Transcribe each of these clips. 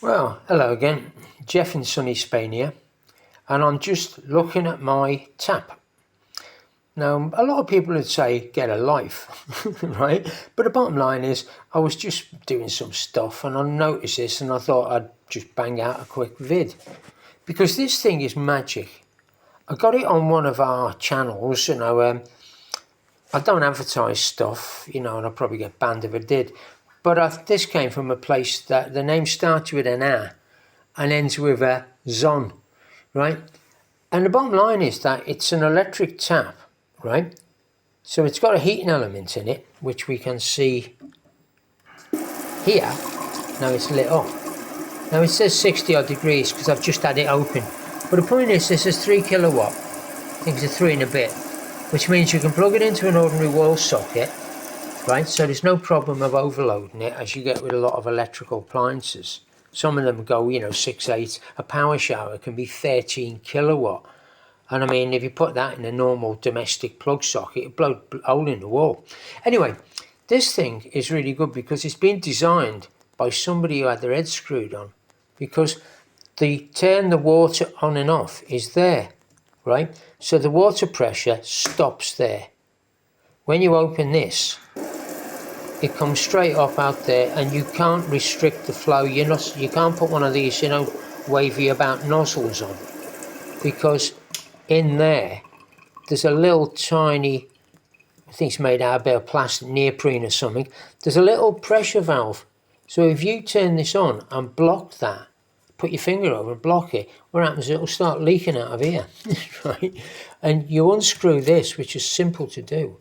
Well, hello again, Jeff in sunny Spain here, and I'm just looking at my tap. Now, a lot of people would say get a life, right? But the bottom line is, I was just doing some stuff and I noticed this and I thought I'd just bang out a quick vid. Because this thing is magic. I got it on one of our channels, I don't advertise stuff, and I'd probably get banned if I did. But this came from a place that the name starts with an A and ends with a Zon, right? And the bottom line is that it's an electric tap, right? So it's got a heating element in it, which we can see here. Now it's lit up. Now it says 60 odd degrees because I've just had it open. But the point is, this is 3 kilowatt. I think it's a 3 and a bit, which means you can plug it into an ordinary wall socket, right? So there's no problem of overloading it, as you get with a lot of electrical appliances. Some of them go, 6, 8. A power shower can be 13 kilowatt. And I mean, if you put that in a normal domestic plug socket, it'll blow a hole in the wall. Anyway, this thing is really good because it's been designed by somebody who had their head screwed on. Because the turn the water on and off is there, right? So the water pressure stops there. When you open this, it comes straight up out there and you can't restrict the flow. You can't put one of these, wavy about nozzles on, because in there's a little tiny, I think it's made out of a bit of plastic, neoprene or something. There's a little pressure valve. So if you turn this on and block that, put your finger over and block it, what happens? It'll start leaking out of here, right? And you unscrew this, which is simple to do.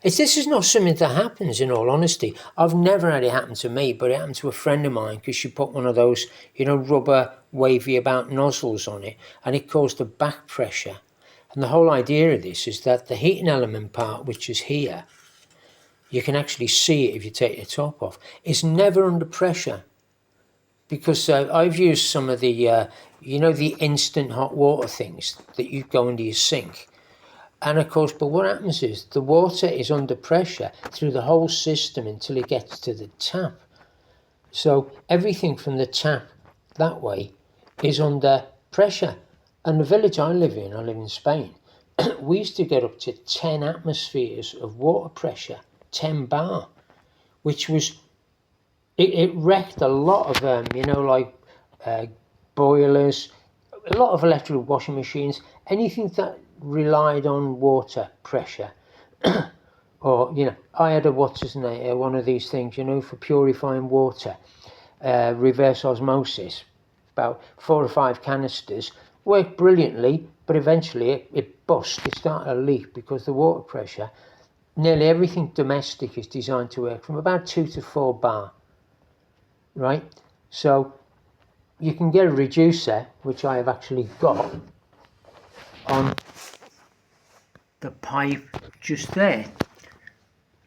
This is not something that happens, in all honesty. I've never had it happen to me, but it happened to a friend of mine because she put one of those, rubber wavy about nozzles on it, and it caused a back pressure. And the whole idea of this is that the heating element part, which is here, you can actually see it if you take the top off, is never under pressure. Because I've used some of the, the instant hot water things that you go into your sink. And of course, but what happens is the water is under pressure through the whole system until it gets to the tap. So everything from the tap that way is under pressure. And the village I live in Spain, we used to get up to 10 atmospheres of water pressure, 10 bar, which was, it wrecked a lot of, boilers, a lot of electrical washing machines, anything that relied on water pressure. Or, I had one of these things, for purifying water, reverse osmosis, about 4 or 5 canisters, worked brilliantly, but eventually it bust, it started to leak because the water pressure, nearly everything domestic is designed to work from about 2 to 4 bar, right? So you can get a reducer, which I have actually got on the pipe just there,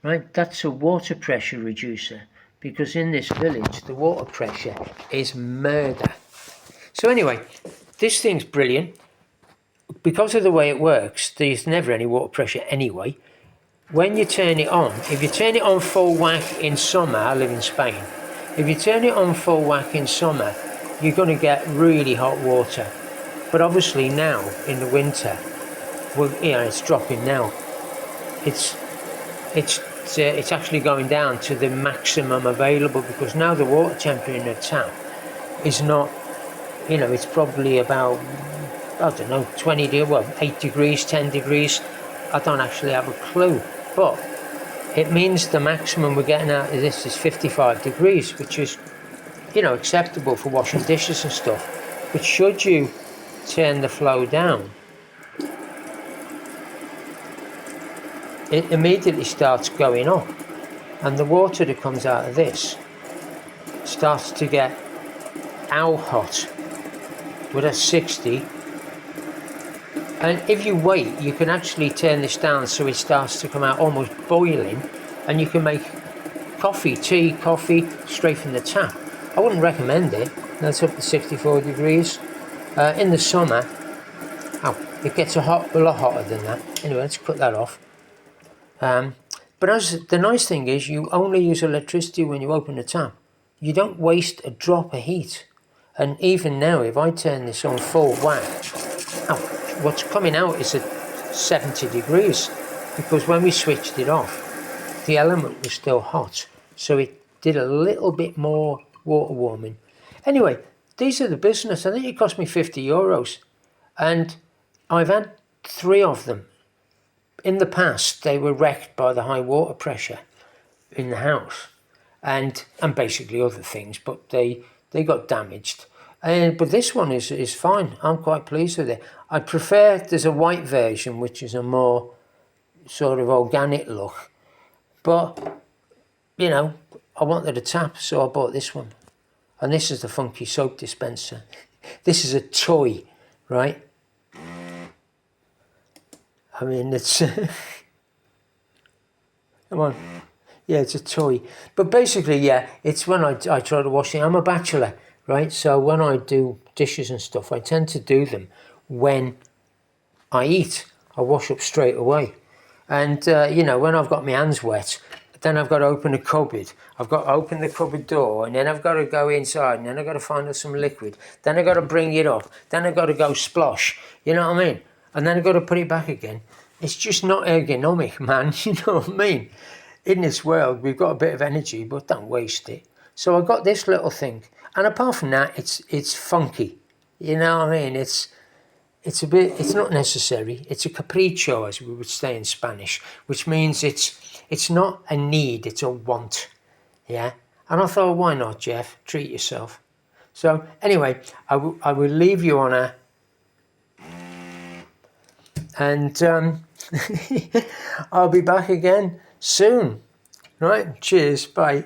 right? That's a water pressure reducer, because in this village the water pressure is murder. So anyway, this thing's brilliant. Because of the way it works, there's never any water pressure anyway. When you turn it on, if you turn it on full whack in summer, I live in Spain, if you turn it on full whack in summer, you're going to get really hot water. But obviously now, in the winter, it's dropping now. It's actually going down to the maximum available, because now the water temperature in the tap is not, it's probably about, 8 degrees, 10 degrees. I don't actually have a clue, but it means the maximum we're getting out of this is 55 degrees, which is, acceptable for washing dishes and stuff. But should you turn the flow down, it immediately starts going up, and the water that comes out of this starts to get how hot with a 60. And if you wait, you can actually turn this down so it starts to come out almost boiling, and you can make tea, coffee straight from the tap. I wouldn't recommend it. That's up to 64 degrees. In the summer, it gets a lot hotter than that. Anyway, let's cut that off. But the nice thing is, you only use electricity when you open the tap. You don't waste a drop of heat. And even now, if I turn this on full whack, what's coming out is at 70 degrees, because when we switched it off, the element was still hot. So it did a little bit more water warming. Anyway, these are the business. I think it cost me €50. And I've had 3 of them. In the past, they were wrecked by the high water pressure in the house and basically other things, but they got damaged. But this one is fine. I'm quite pleased with it. I prefer, there's a white version, which is a more sort of organic look. But, you know, I wanted a tap, so I bought this one. And this is the funky soap dispenser. This is a toy, right? I mean, it's... Come on. Yeah, it's a toy. But basically, yeah, it's when I try to wash it. I'm a bachelor, right? So when I do dishes and stuff, I tend to do them when I eat. I wash up straight away. And, you know, when I've got my hands wet, then I've got to open the cupboard. I've got to open the cupboard door, and then I've got to go inside, and then I've got to find some liquid. Then I've got to bring it up. Then I've got to go splosh. You know what I mean? And then I've got to put it back again. It's just not ergonomic, man. You know what I mean? In this world, we've got a bit of energy, but don't waste it. So I got this little thing. And apart from that, it's funky. You know what I mean? It's not necessary. It's a capricho, as we would say in Spanish, which means it's not a need, it's a want. Yeah? And I thought, why not, Jeff? Treat yourself. So anyway, I will leave you on a... And I'll be back again soon. Right? Cheers. Bye.